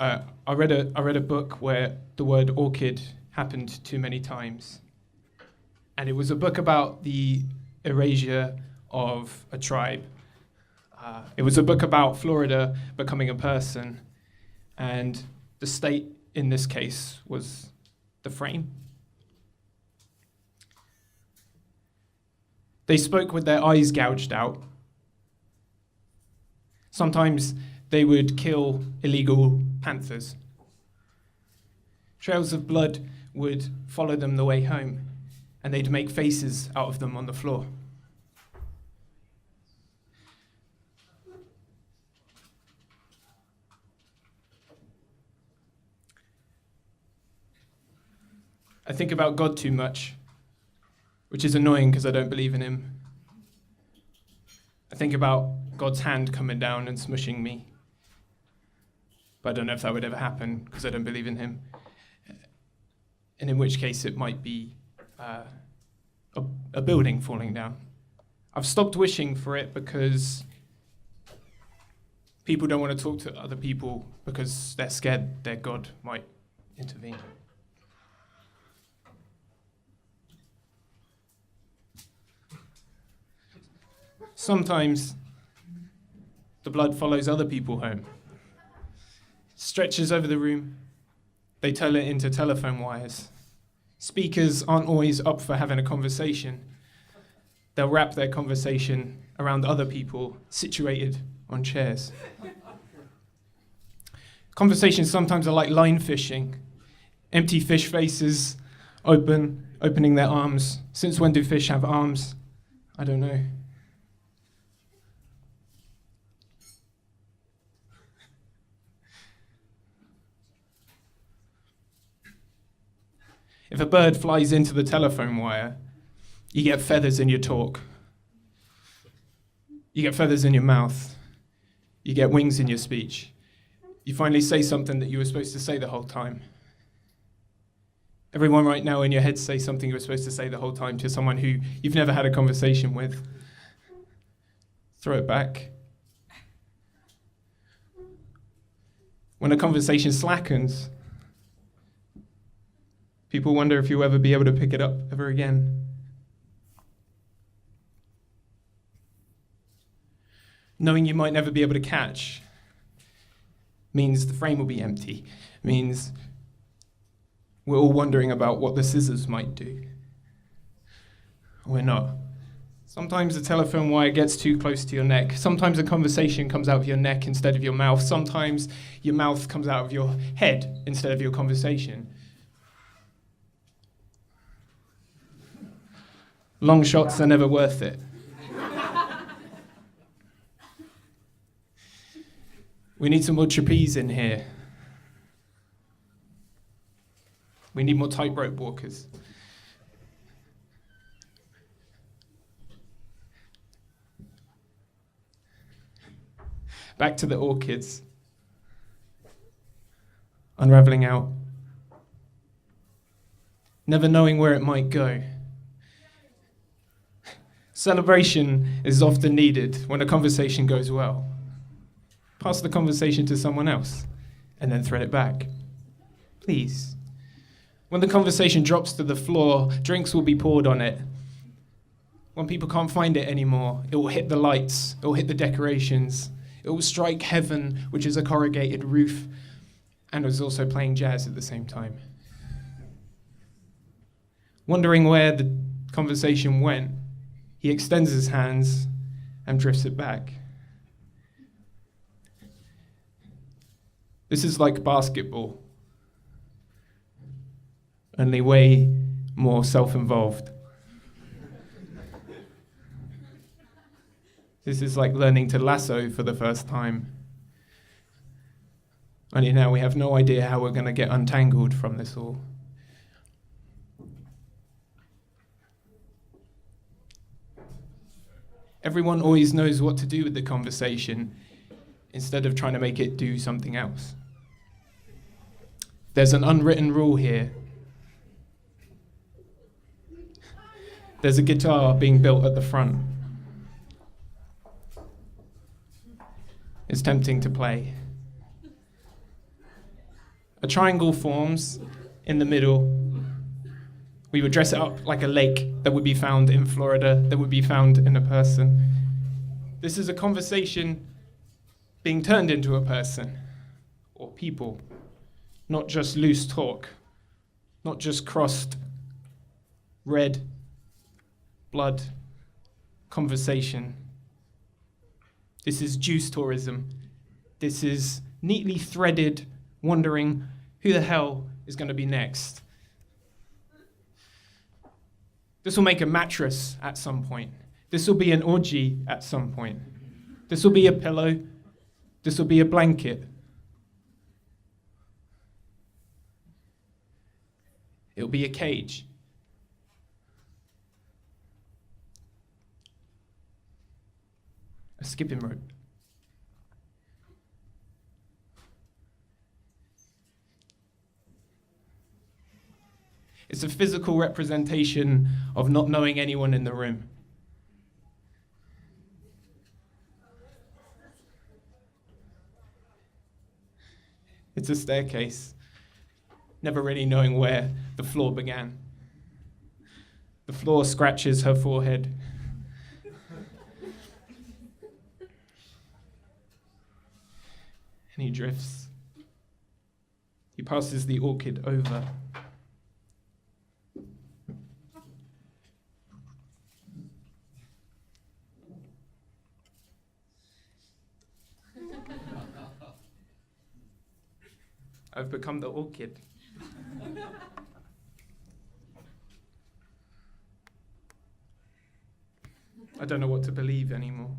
I read a book where the word orchid happened too many times, and it was a book about the erasure of a tribe. It was a book about Florida becoming a person, and the state in this case was the frame. They spoke with their eyes gouged out. Sometimes they would kill illegal panthers. Trails of blood would follow them the way home, and they'd make faces out of them on the floor. I think about God too much, which is annoying because I don't believe in him. I think about God's hand coming down and smushing me, but I don't know if that would ever happen because I don't believe in him. And in which case it might be a building falling down. I've stopped wishing for it because people don't want to talk to other people because they're scared their God might intervene. Sometimes the blood follows other people home, stretches over the room, they turn it into telephone wires. Speakers aren't always up for having a conversation. They'll wrap their conversation around other people situated on chairs. Conversations sometimes are like line fishing. Empty fish faces opening their arms. Since when do fish have arms? I don't know. If a bird flies into the telephone wire, you get feathers in your talk. You get feathers in your mouth. You get wings in your speech. You finally say something that you were supposed to say the whole time. Everyone right now in your head say something you were supposed to say the whole time to someone who you've never had a conversation with. Throw it back. When a conversation slackens, people wonder if you'll ever be able to pick it up ever again. Knowing you might never be able to catch means the frame will be empty, means we're all wondering about what the scissors might do. We're not. Sometimes the telephone wire gets too close to your neck. Sometimes a conversation comes out of your neck instead of your mouth. Sometimes your mouth comes out of your head instead of your conversation. Long shots are never worth it. We need some more trapeze in here. We need more tightrope walkers. Back to the orchids. Unraveling out. Never knowing where it might go. Celebration is often needed when a conversation goes well. Pass the conversation to someone else and then thread it back. Please. When the conversation drops to the floor, drinks will be poured on it. When people can't find it anymore, it will hit the lights, it will hit the decorations, it will strike heaven, which is a corrugated roof, and is also playing jazz at the same time. Wondering where the conversation went, he extends his hands and drifts it back. This is like basketball, only way more self-involved. This is like learning to lasso for the first time. Only now we have no idea how we're going to get untangled from this all. Everyone always knows what to do with the conversation instead of trying to make it do something else. There's an unwritten rule here. There's a guitar being built at the front. It's tempting to play. A triangle forms in the middle. We would dress it up like a lake that would be found in Florida, that would be found in a person. This is a conversation being turned into a person or people, not just loose talk, not just crossed red blood conversation. This is juice tourism. This is neatly threaded, wondering who the hell is going to be next. This will make a mattress at some point. This will be an orgy at some point. This will be a pillow. This will be a blanket. It'll be a cage. A skipping rope. It's a physical representation of not knowing anyone in the room. It's a staircase, never really knowing where the floor began. The floor scratches her forehead. And he drifts. He passes the orchid over. I've become the orchid. I don't know what to believe anymore.